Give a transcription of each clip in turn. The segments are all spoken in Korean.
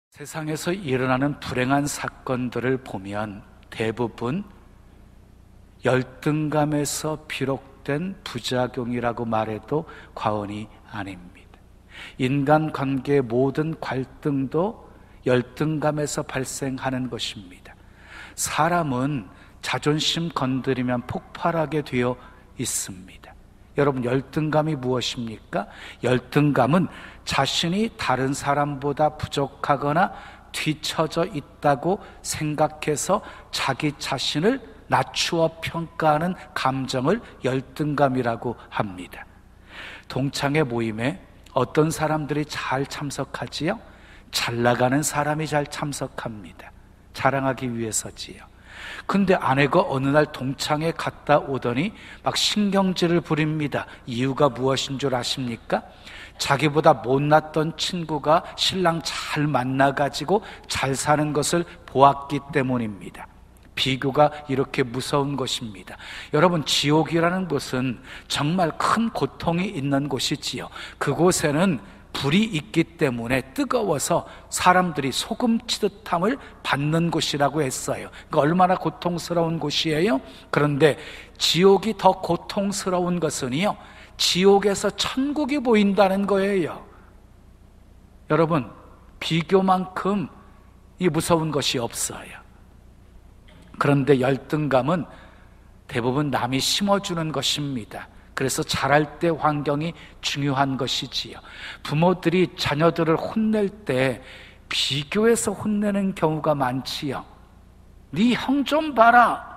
세상에서 일어나는 불행한 사건들을 보면 대부분 열등감에서 비롯된 부작용이라고 말해도 과언이 아닙니다. 인간관계의 모든 갈등도 열등감에서 발생하는 것입니다. 사람은 자존심 건드리면 폭발하게 되어 있습니다. 여러분, 열등감이 무엇입니까? 열등감은 자신이 다른 사람보다 부족하거나 뒤처져 있다고 생각해서 자기 자신을 낮추어 평가하는 감정을 열등감이라고 합니다. 동창회 모임에 어떤 사람들이 잘 참석하지요? 잘 나가는 사람이 잘 참석합니다. 자랑하기 위해서지요. 근데 아내가 어느 날 동창회 갔다 오더니 막 신경질을 부립니다. 이유가 무엇인 줄 아십니까? 자기보다 못났던 친구가 신랑 잘 만나가지고 잘 사는 것을 보았기 때문입니다. 비교가 이렇게 무서운 것입니다. 여러분, 지옥이라는 곳은 정말 큰 고통이 있는 곳이지요. 그곳에는 불이 있기 때문에 뜨거워서 사람들이 소금 치듯함을 받는 곳이라고 했어요. 그러니까 얼마나 고통스러운 곳이에요? 그런데 지옥이 더 고통스러운 것은요, 지옥에서 천국이 보인다는 거예요. 여러분, 비교만큼 이 무서운 것이 없어요. 그런데 열등감은 대부분 남이 심어주는 것입니다. 그래서 자랄 때 환경이 중요한 것이지요. 부모들이 자녀들을 혼낼 때 비교해서 혼내는 경우가 많지요. 네 형 좀 봐라.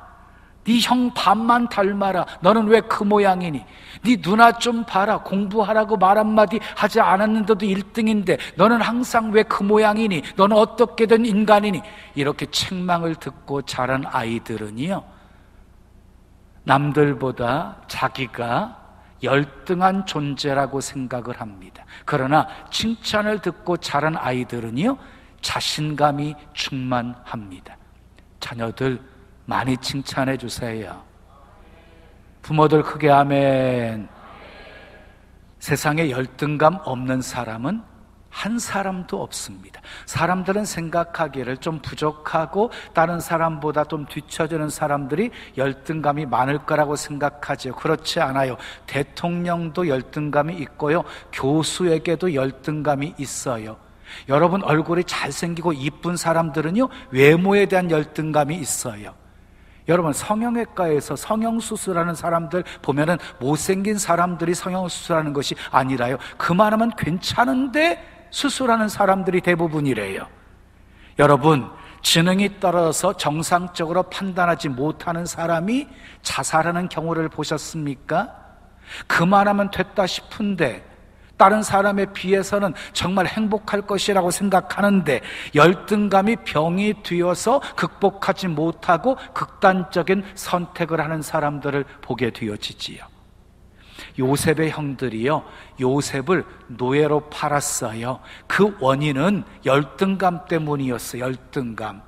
네 형 반만 닮아라. 너는 왜 그 모양이니? 네 누나 좀 봐라. 공부하라고 말 한마디 하지 않았는데도 1등인데 너는 항상 왜 그 모양이니? 너는 어떻게 된 인간이니? 이렇게 책망을 듣고 자란 아이들은요, 남들보다 자기가 열등한 존재라고 생각을 합니다. 그러나 칭찬을 듣고 자란 아이들은요, 자신감이 충만합니다. 자녀들 많이 칭찬해 주세요. 부모들 크게 아멘. 세상에 열등감 없는 사람은 한 사람도 없습니다. 사람들은 생각하기를 좀 부족하고 다른 사람보다 좀 뒤처지는 사람들이 열등감이 많을 거라고 생각하죠. 그렇지 않아요. 대통령도 열등감이 있고요, 교수에게도 열등감이 있어요. 여러분, 얼굴이 잘생기고 이쁜 사람들은요, 외모에 대한 열등감이 있어요. 여러분, 성형외과에서 성형수술하는 사람들 보면은 못생긴 사람들이 성형수술하는 것이 아니라요, 그만하면 괜찮은데 수술하는 사람들이 대부분이래요. 여러분, 지능이 떨어져서 정상적으로 판단하지 못하는 사람이 자살하는 경우를 보셨습니까? 그만하면 됐다 싶은데 다른 사람에 비해서는 정말 행복할 것이라고 생각하는데 열등감이 병이 되어서 극복하지 못하고 극단적인 선택을 하는 사람들을 보게 되어지지요. 요셉의 형들이요, 요셉을 노예로 팔았어요. 그 원인은 열등감 때문이었어요. 열등감.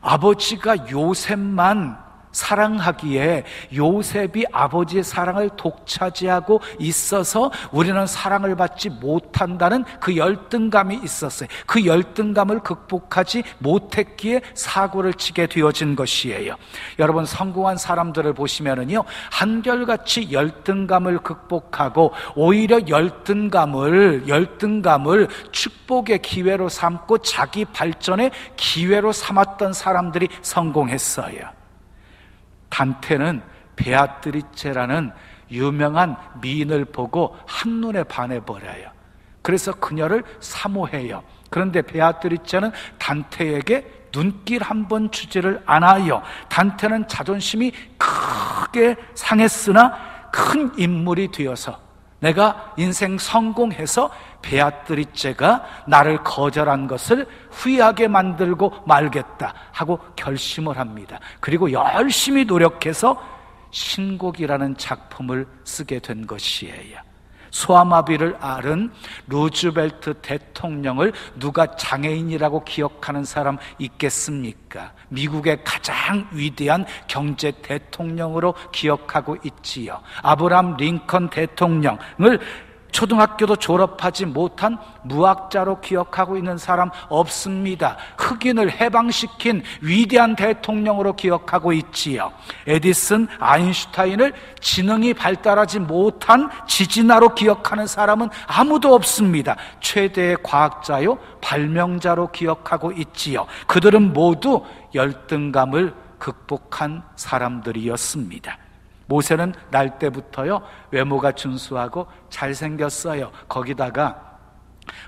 아버지가 요셉만 사랑하기에 요셉이 아버지의 사랑을 독차지하고 있어서 우리는 사랑을 받지 못한다는 그 열등감이 있었어요. 그 열등감을 극복하지 못했기에 사고를 치게 되어진 것이에요. 여러분, 성공한 사람들을 보시면은요, 한결같이 열등감을 극복하고 오히려 열등감을 축복의 기회로 삼고 자기 발전의 기회로 삼았던 사람들이 성공했어요. 단테는 베아트리체라는 유명한 미인을 보고 한눈에 반해버려요. 그래서 그녀를 사모해요. 그런데 베아트리체는 단테에게 눈길 한 번 주지를 않아요. 단테는 자존심이 크게 상했으나 큰 인물이 되어서 내가 인생 성공해서 베아트리체가 나를 거절한 것을 후회하게 만들고 말겠다 하고 결심을 합니다. 그리고 열심히 노력해서 신곡이라는 작품을 쓰게 된 것이에요. 소아마비를 앓은 루즈벨트 대통령을 누가 장애인이라고 기억하는 사람 있겠습니까? 미국의 가장 위대한 경제 대통령으로 기억하고 있지요. 아브라함 링컨 대통령을 초등학교도 졸업하지 못한 무학자로 기억하고 있는 사람 없습니다. 흑인을 해방시킨 위대한 대통령으로 기억하고 있지요. 에디슨, 아인슈타인을 지능이 발달하지 못한 지진아로 기억하는 사람은 아무도 없습니다. 최대의 과학자요, 발명자로 기억하고 있지요. 그들은 모두 열등감을 극복한 사람들이었습니다. 모세는 날 때부터요, 외모가 준수하고 잘생겼어요. 거기다가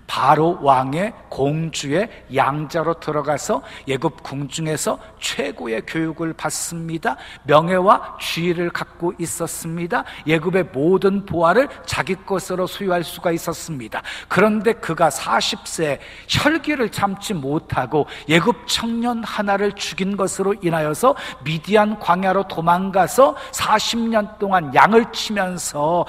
바로 왕의 공주의 양자로 들어가서 애굽 궁중에서 최고의 교육을 받습니다. 명예와 지위를 갖고 있었습니다. 애굽의 모든 보화를 자기 것으로 소유할 수가 있었습니다. 그런데 그가 40세 혈기를 참지 못하고 애굽 청년 하나를 죽인 것으로 인하여서 미디안 광야로 도망가서 40년 동안 양을 치면서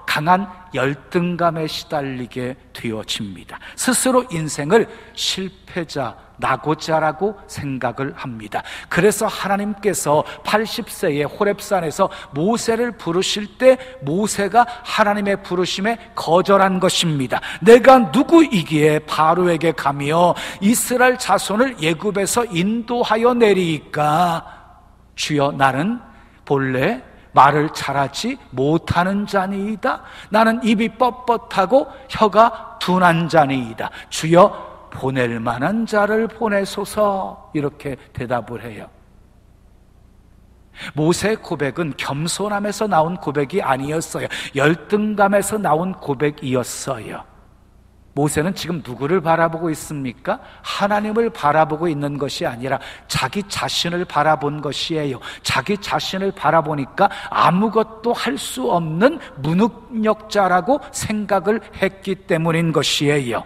강한 열등감에 시달리게 되어집니다. 스스로 인생을 실패자, 낙오자라고 생각을 합니다. 그래서 하나님께서 80세의 호렙산에서 모세를 부르실 때 모세가 하나님의 부르심에 거절한 것입니다. 내가 누구이기에 바로에게 가며 이스라엘 자손을 애굽에서 인도하여 내리이까? 주여, 나는 본래 말을 잘하지 못하는 자니이다. 나는 입이 뻣뻣하고 혀가 둔한 자니이다. 주여, 보낼 만한 자를 보내소서. 이렇게 대답을 해요. 모세의 고백은 겸손함에서 나온 고백이 아니었어요. 열등감에서 나온 고백이었어요. 모세는 지금 누구를 바라보고 있습니까? 하나님을 바라보고 있는 것이 아니라 자기 자신을 바라본 것이에요. 자기 자신을 바라보니까 아무것도 할 수 없는 무능력자라고 생각을 했기 때문인 것이에요.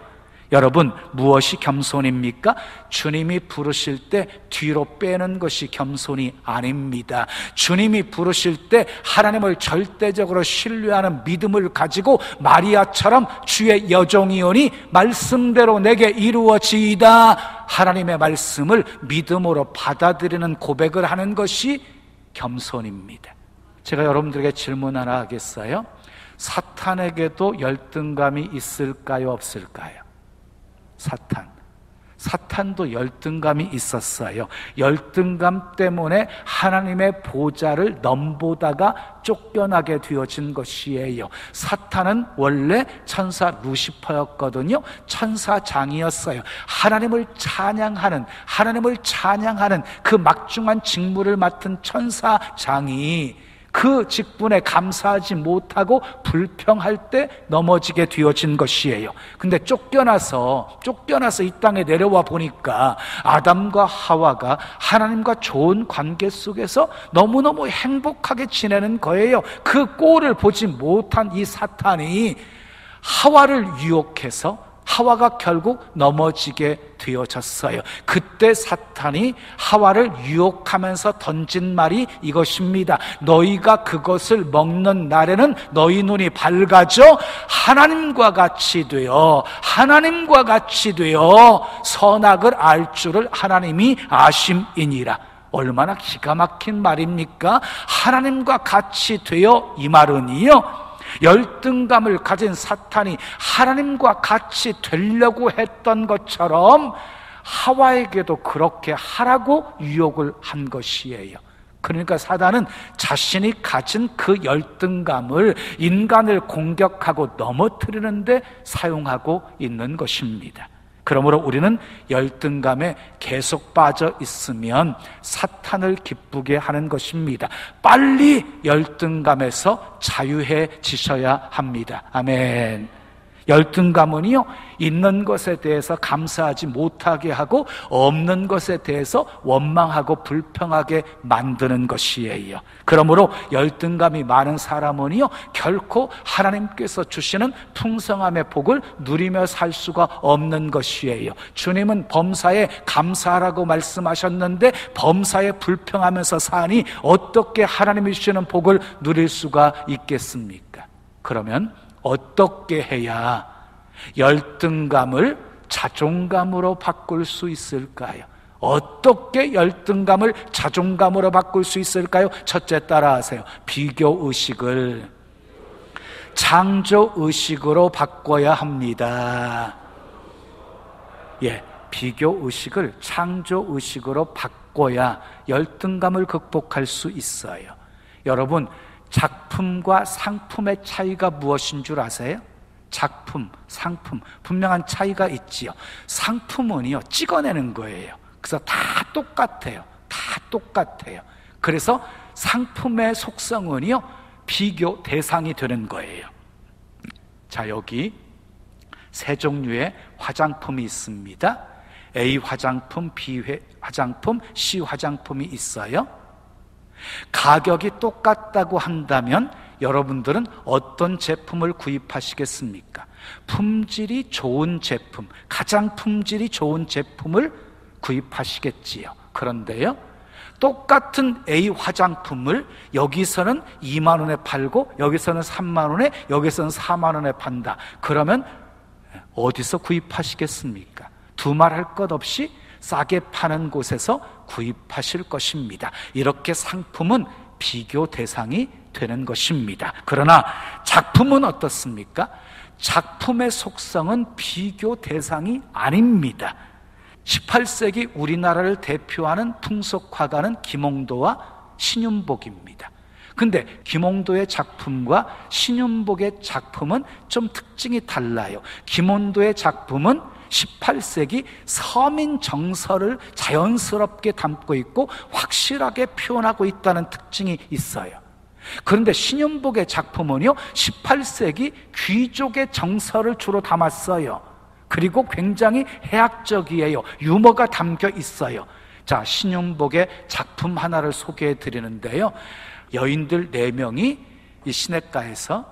여러분, 무엇이 겸손입니까? 주님이 부르실 때 뒤로 빼는 것이 겸손이 아닙니다. 주님이 부르실 때 하나님을 절대적으로 신뢰하는 믿음을 가지고 마리아처럼 주의 여종이오니 말씀대로 내게 이루어지이다, 하나님의 말씀을 믿음으로 받아들이는 고백을 하는 것이 겸손입니다. 제가 여러분들에게 질문 하나 하겠어요? 사탄에게도 열등감이 있을까요, 없을까요? 사탄도 열등감이 있었어요. 열등감 때문에 하나님의 보좌를 넘보다가 쫓겨나게 되어진 것이에요. 사탄은 원래 천사 루시퍼였거든요. 천사장이었어요. 하나님을 찬양하는 그 막중한 직무를 맡은 천사장이 그 직분에 감사하지 못하고 불평할 때 넘어지게 되어진 것이에요. 근데 쫓겨나서 이 땅에 내려와 보니까 아담과 하와가 하나님과 좋은 관계 속에서 너무너무 행복하게 지내는 거예요. 그 꼴을 보지 못한 이 사탄이 하와를 유혹해서 하와가 결국 넘어지게 되어졌어요. 그때 사탄이 하와를 유혹하면서 던진 말이 이것입니다. 너희가 그것을 먹는 날에는 너희 눈이 밝아져 하나님과 같이 되어 선악을 알 줄을 하나님이 아심이니라. 얼마나 기가 막힌 말입니까? 하나님과 같이 되어, 이 말은요, 열등감을 가진 사탄이 하나님과 같이 되려고 했던 것처럼 하와에게도 그렇게 하라고 유혹을 한 것이에요. 그러니까 사단은 자신이 가진 그 열등감을 인간을 공격하고 넘어뜨리는데 사용하고 있는 것입니다. 그러므로 우리는 열등감에 계속 빠져 있으면 사탄을 기쁘게 하는 것입니다. 빨리 열등감에서 자유해지셔야 합니다. 아멘. 열등감은요, 있는 것에 대해서 감사하지 못하게 하고 없는 것에 대해서 원망하고 불평하게 만드는 것이에요. 그러므로 열등감이 많은 사람은요, 결코 하나님께서 주시는 풍성함의 복을 누리며 살 수가 없는 것이에요. 주님은 범사에 감사하라고 말씀하셨는데 범사에 불평하면서 사니 어떻게 하나님이 주시는 복을 누릴 수가 있겠습니까? 그러면 어떻게 해야 열등감을 자존감으로 바꿀 수 있을까요? 어떻게 열등감을 자존감으로 바꿀 수 있을까요? 첫째, 따라하세요. 비교의식을 창조의식으로 바꿔야 합니다. 비교의식을 창조의식으로 바꿔야 열등감을 극복할 수 있어요. 여러분, 작품과 상품의 차이가 무엇인 줄 아세요? 작품, 상품, 분명한 차이가 있지요. 상품은요, 찍어내는 거예요. 그래서 다 똑같아요. 다 똑같아요. 그래서 상품의 속성은요, 비교 대상이 되는 거예요. 자, 여기 세 종류의 화장품이 있습니다. A 화장품, B 화장품, C 화장품이 있어요. 가격이 똑같다고 한다면 여러분들은 어떤 제품을 구입하시겠습니까? 품질이 좋은 제품, 가장 품질이 좋은 제품을 구입하시겠지요. 그런데요, 똑같은 A 화장품을 여기서는 2만 원에 팔고 여기서는 3만 원에, 여기서는 4만 원에 판다. 그러면 어디서 구입하시겠습니까? 두말할 것 없이 싸게 파는 곳에서 구입하실 것입니다. 이렇게 상품은 비교 대상이 되는 것입니다. 그러나 작품은 어떻습니까? 작품의 속성은 비교 대상이 아닙니다. 18세기 우리나라를 대표하는 풍속화가는 김홍도와 신윤복입니다. 근데 김홍도의 작품과 신윤복의 작품은 좀 특징이 달라요. 김홍도의 작품은 18세기 서민 정서를 자연스럽게 담고 있고 확실하게 표현하고 있다는 특징이 있어요. 그런데 신윤복의 작품은요, 18세기 귀족의 정서를 주로 담았어요. 그리고 굉장히 해학적이에요. 유머가 담겨 있어요. 자, 신윤복의 작품 하나를 소개해 드리는데요, 여인들 4명이 이 시냇가에서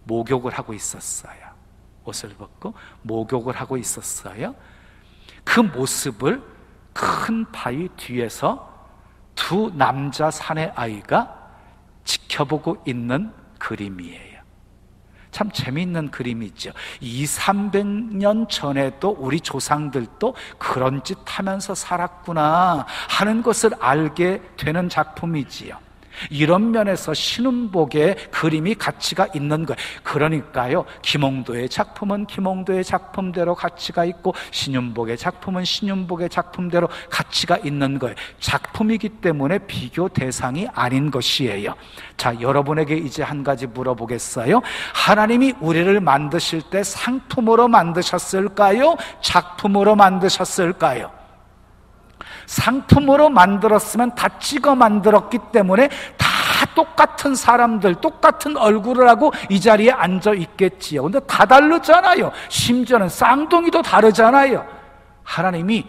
목욕을 하고 있었어요. 옷을 벗고 목욕을 하고 있었어요. 그 모습을 큰 바위 뒤에서 두 남자 사내 아이가 지켜보고 있는 그림이에요. 참 재미있는 그림이죠. 200~300년 전에도 우리 조상들도 그런 짓 하면서 살았구나 하는 것을 알게 되는 작품이지요. 이런 면에서 신윤복의 그림이 가치가 있는 거예요. 그러니까요, 김홍도의 작품은 김홍도의 작품대로 가치가 있고 신윤복의 작품은 신윤복의 작품대로 가치가 있는 거예요. 작품이기 때문에 비교 대상이 아닌 것이에요. 자, 여러분에게 이제 한 가지 물어보겠어요. 하나님이 우리를 만드실 때 상품으로 만드셨을까요? 작품으로 만드셨을까요? 상품으로 만들었으면 다 찍어 만들었기 때문에 다 똑같은 사람들, 똑같은 얼굴을 하고 이 자리에 앉아 있겠지요. 근데 다 다르잖아요. 심지어는 쌍둥이도 다르잖아요. 하나님이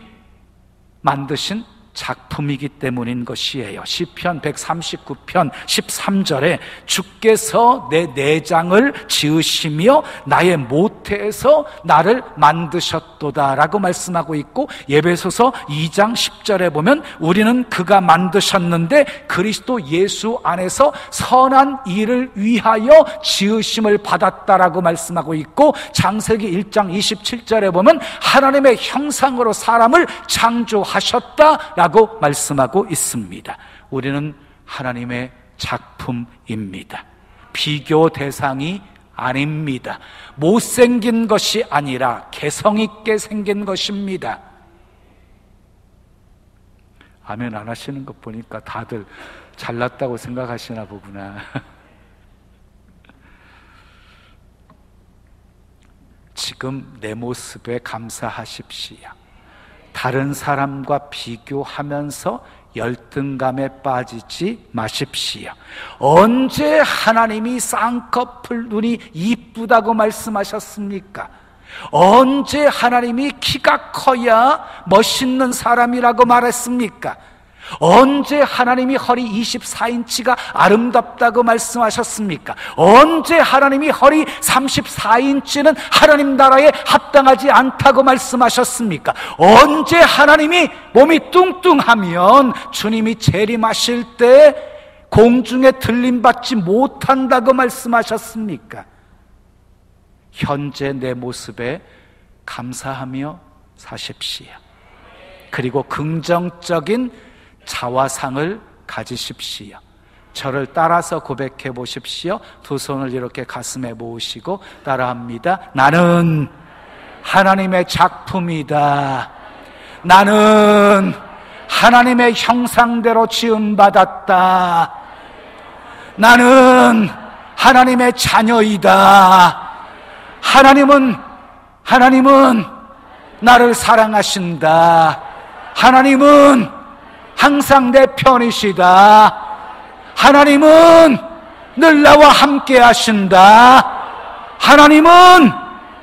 만드신 작품이기 때문인 것이에요. 시편 139편 13절에 주께서 내 내장을 지으시며 나의 모태에서 나를 만드셨도다 라고 말씀하고 있고, 에베소서 2장 10절에 보면 우리는 그가 만드셨는데 그리스도 예수 안에서 선한 일을 위하여 지으심을 받았다라고 말씀하고 있고, 창세기 1장 27절에 보면 하나님의 형상으로 사람을 창조하셨다 라고 말씀하고 있습니다. 우리는 하나님의 작품입니다. 비교 대상이 아닙니다. 못생긴 것이 아니라 개성있게 생긴 것입니다. 아멘 안 하시는 것 보니까 다들 잘났다고 생각하시나 보구나. 지금 내 모습에 감사하십시오. 다른 사람과 비교하면서 열등감에 빠지지 마십시오. 언제 하나님이 쌍꺼풀 눈이 이쁘다고 말씀하셨습니까? 언제 하나님이 키가 커야 멋있는 사람이라고 말했습니까? 언제 하나님이 허리 24인치가 아름답다고 말씀하셨습니까? 언제 하나님이 허리 34인치는 하나님 나라에 합당하지 않다고 말씀하셨습니까? 언제 하나님이 몸이 뚱뚱하면 주님이 재림하실 때 공중에 들림받지 못한다고 말씀하셨습니까? 현재 내 모습에 감사하며 사십시오. 그리고 긍정적인 자화상을 가지십시오. 저를 따라서 고백해 보십시오. 두 손을 이렇게 가슴에 모으시고 따라합니다. 나는 하나님의 작품이다. 나는 하나님의 형상대로 지음받았다. 나는 하나님의 자녀이다. 하나님은 나를 사랑하신다. 하나님은 항상 내 편이시다. 하나님은 늘 나와 함께 하신다. 하나님은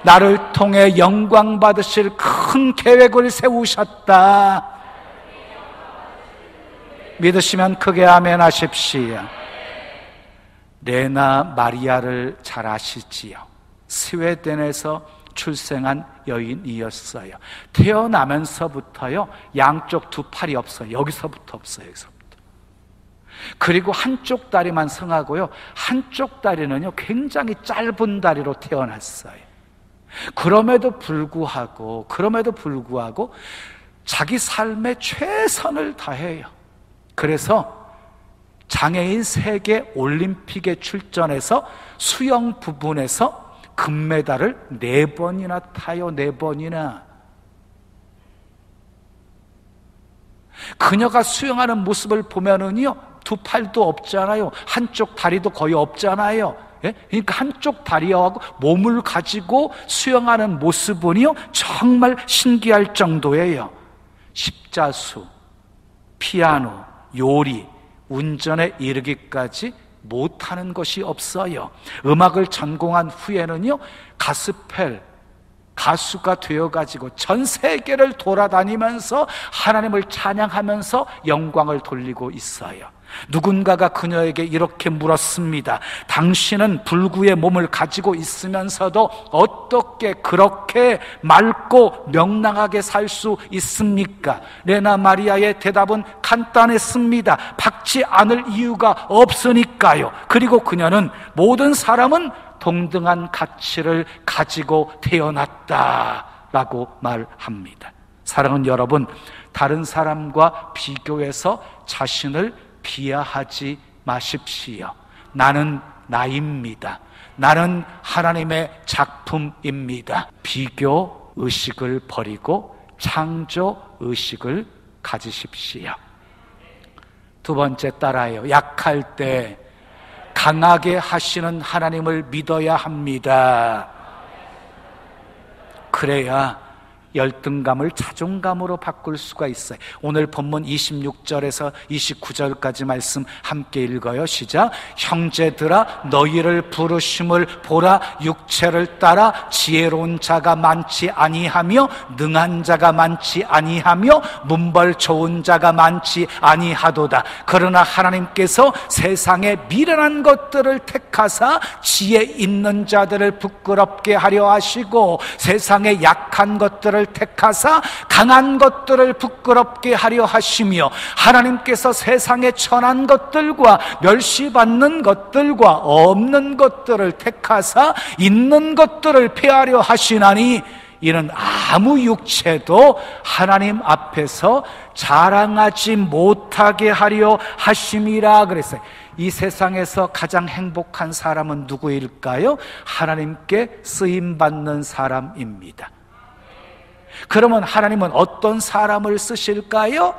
나를 통해 영광 받으실 큰 계획을 세우셨다. 믿으시면 크게 아멘 하십시오. 레나 마리아를 잘 아시지요? 스웨덴에서 출생한 여인이었어요. 태어나면서부터요, 양쪽 두 팔이 없어요. 여기서부터 없어요. 여기서부터. 그리고 한쪽 다리만 성하고요, 한쪽 다리는요 굉장히 짧은 다리로 태어났어요. 그럼에도 불구하고 자기 삶에 최선을 다해요. 그래서 장애인 세계 올림픽에 출전해서 수영 부분에서 금메달을 4번이나 타요. 4번이나. 그녀가 수영하는 모습을 보면은요, 두 팔도 없잖아요. 한쪽 다리도 거의 없잖아요. 예? 그러니까 한쪽 다리하고 몸을 가지고 수영하는 모습은요 정말 신기할 정도예요. 십자수, 피아노, 요리, 운전에 이르기까지 못하는 것이 없어요. 음악을 전공한 후에는요 가스펠 가수가 되어가지고 전 세계를 돌아다니면서 하나님을 찬양하면서 영광을 돌리고 있어요. 누군가가 그녀에게 이렇게 물었습니다. 당신은 불구의 몸을 가지고 있으면서도 어떻게 그렇게 맑고 명랑하게 살 수 있습니까? 레나 마리아의 대답은 간단했습니다. 박지 않을 이유가 없으니까요. 그리고 그녀는 모든 사람은 동등한 가치를 가지고 태어났다라고 말합니다. 사랑하는 여러분, 다른 사람과 비교해서 자신을 비하하지 마십시오. 나는 나입니다. 나는 하나님의 작품입니다. 비교 의식을 버리고 창조 의식을 가지십시오. 두 번째 따라요. 약할 때 강하게 하시는 하나님을 믿어야 합니다. 그래야 열등감을 자존감으로 바꿀 수가 있어요. 오늘 본문 26절에서 29절까지 말씀 함께 읽어요. 시작. 형제들아, 너희를 부르심을 보라. 육체를 따라 지혜로운 자가 많지 아니하며 능한 자가 많지 아니하며 문벌 좋은 자가 많지 아니하도다. 그러나 하나님께서 세상에 미련한 것들을 택하사 지혜 있는 자들을 부끄럽게 하려 하시고 세상에 약한 것들을 택하사 강한 것들을 부끄럽게 하려 하시며 하나님께서 세상에 천한 것들과 멸시받는 것들과 없는 것들을 택하사 있는 것들을 폐하려 하시나니 이는 아무 육체도 하나님 앞에서 자랑하지 못하게 하려 하심이라 그랬어요. 이 세상에서 가장 행복한 사람은 누구일까요? 하나님께 쓰임받는 사람입니다. 그러면 하나님은 어떤 사람을 쓰실까요?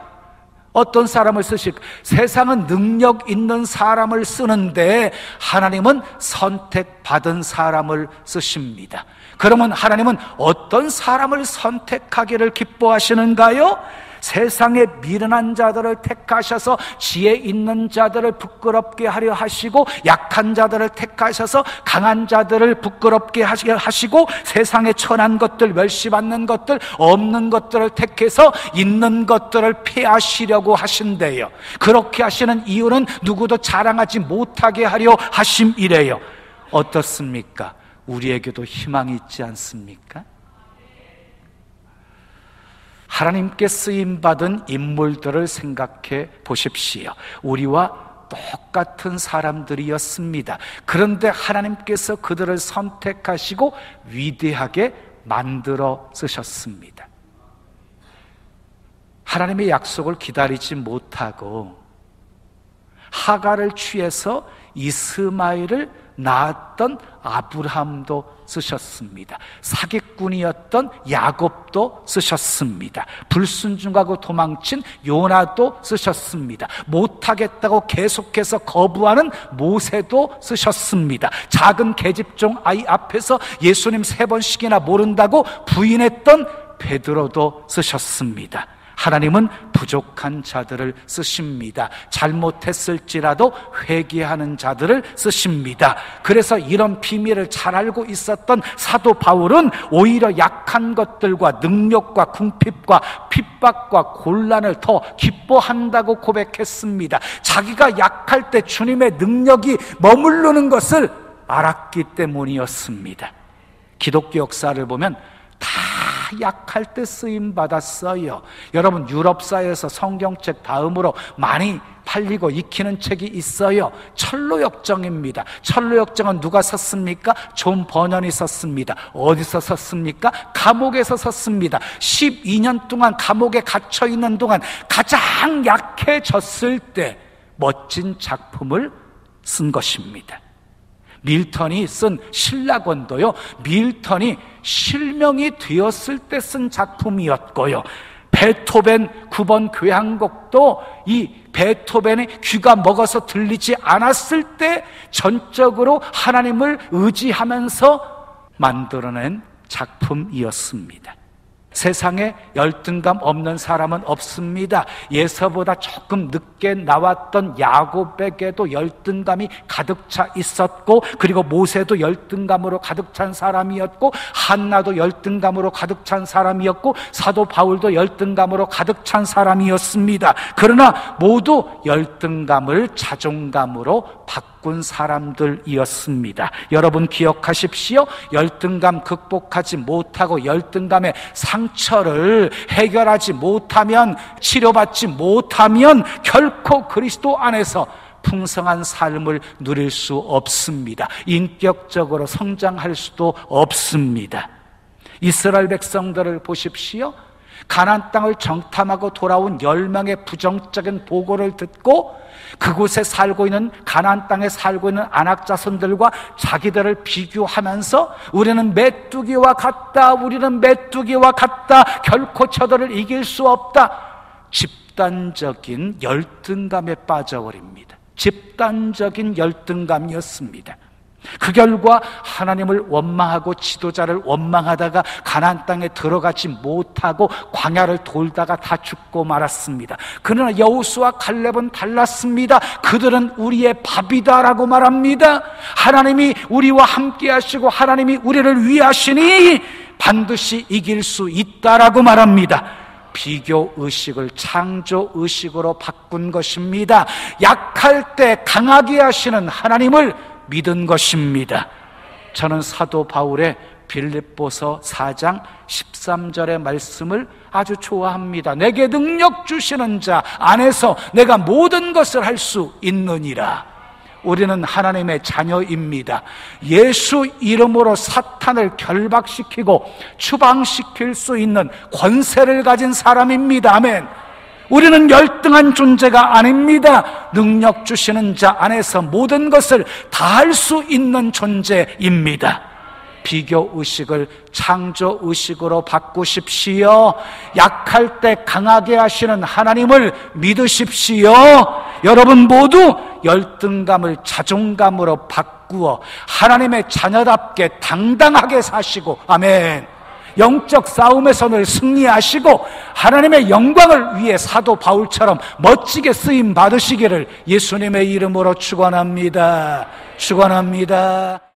어떤 사람을 쓰실까요? 세상은 능력 있는 사람을 쓰는데 하나님은 선택받은 사람을 쓰십니다. 그러면 하나님은 어떤 사람을 선택하기를 기뻐하시는가요? 세상에 미련한 자들을 택하셔서 지혜 있는 자들을 부끄럽게 하려 하시고 약한 자들을 택하셔서 강한 자들을 부끄럽게 하시고 세상에 천한 것들, 멸시받는 것들, 없는 것들을 택해서 있는 것들을 폐하시려고 하신대요. 그렇게 하시는 이유는 누구도 자랑하지 못하게 하려 하심이래요. 어떻습니까? 우리에게도 희망이 있지 않습니까? 하나님께 쓰임받은 인물들을 생각해 보십시오. 우리와 똑같은 사람들이었습니다. 그런데 하나님께서 그들을 선택하시고 위대하게 만들어 쓰셨습니다. 하나님의 약속을 기다리지 못하고 하갈을 취해서 이스마엘을 낳았던 아브라함도 쓰셨습니다. 사기꾼이었던 야곱도 쓰셨습니다. 불순종하고 도망친 요나도 쓰셨습니다. 못하겠다고 계속해서 거부하는 모세도 쓰셨습니다. 작은 계집종 아이 앞에서 예수님 3번씩이나 모른다고 부인했던 베드로도 쓰셨습니다. 하나님은 부족한 자들을 쓰십니다. 잘못했을지라도 회개하는 자들을 쓰십니다. 그래서 이런 비밀을 잘 알고 있었던 사도 바울은 오히려 약한 것들과 능력과 궁핍과 핍박과 곤란을 더 기뻐한다고 고백했습니다. 자기가 약할 때 주님의 능력이 머무르는 것을 알았기 때문이었습니다. 기독교 역사를 보면 다 약할 때 쓰임 받았어요. 여러분, 유럽사에서 성경책 다음으로 많이 팔리고 익히는 책이 있어요. 철로역정입니다. 철로역정은 누가 썼습니까? 존 버넌이 썼습니다. 어디서 썼습니까? 감옥에서 썼습니다. 12년 동안 감옥에 갇혀 있는 동안 가장 약해졌을 때 멋진 작품을 쓴 것입니다. 밀턴이 쓴 신라권도요, 밀턴이 실명이 되었을 때 쓴 작품이었고요, 베토벤 9번 교향곡도 이 베토벤의 귀가 먹어서 들리지 않았을 때 전적으로 하나님을 의지하면서 만들어낸 작품이었습니다. 세상에 열등감 없는 사람은 없습니다. 예서보다 조금 늦게 나왔던 야곱에게도 열등감이 가득 차 있었고, 그리고 모세도 열등감으로 가득 찬 사람이었고, 한나도 열등감으로 가득 찬 사람이었고, 사도 바울도 열등감으로 가득 찬 사람이었습니다. 그러나 모두 열등감을 자존감으로 바꾼 사람들이었습니다. 여러분 기억하십시오. 열등감 극복하지 못하고 열등감의 상처를 해결하지 못하면, 치료받지 못하면 결코 그리스도 안에서 풍성한 삶을 누릴 수 없습니다. 인격적으로 성장할 수도 없습니다. 이스라엘 백성들을 보십시오. 가나안 땅을 정탐하고 돌아온 10명의 부정적인 보고를 듣고 그곳에 살고 있는, 가나안 땅에 살고 있는 아낙 자손들과 자기들을 비교하면서 우리는 메뚜기와 같다, 우리는 메뚜기와 같다, 결코 저들을 이길 수 없다, 집단적인 열등감에 빠져버립니다. 집단적인 열등감이었습니다. 그 결과 하나님을 원망하고 지도자를 원망하다가 가나안 땅에 들어가지 못하고 광야를 돌다가 다 죽고 말았습니다. 그러나 여호수아 갈렙은 달랐습니다. 그들은 우리의 밥이다라고 말합니다. 하나님이 우리와 함께 하시고 하나님이 우리를 위하시니 반드시 이길 수 있다라고 말합니다. 비교의식을 창조의식으로 바꾼 것입니다. 약할 때 강하게 하시는 하나님을 믿은 것입니다. 저는 사도 바울의 빌립보서 4장 13절의 말씀을 아주 좋아합니다. 내게 능력 주시는 자 안에서 내가 모든 것을 할 수 있느니라. 우리는 하나님의 자녀입니다. 예수 이름으로 사탄을 결박시키고 추방시킬 수 있는 권세를 가진 사람입니다. 아멘. 우리는 열등한 존재가 아닙니다. 능력 주시는 자 안에서 모든 것을 다 할 수 있는 존재입니다. 비교의식을 창조의식으로 바꾸십시오. 약할 때 강하게 하시는 하나님을 믿으십시오. 여러분 모두 열등감을 자존감으로 바꾸어 하나님의 자녀답게 당당하게 사시고, 아멘, 영적 싸움에서 늘 승리하시고 하나님의 영광을 위해 사도 바울처럼 멋지게 쓰임 받으시기를 예수님의 이름으로 축원합니다. 축원합니다.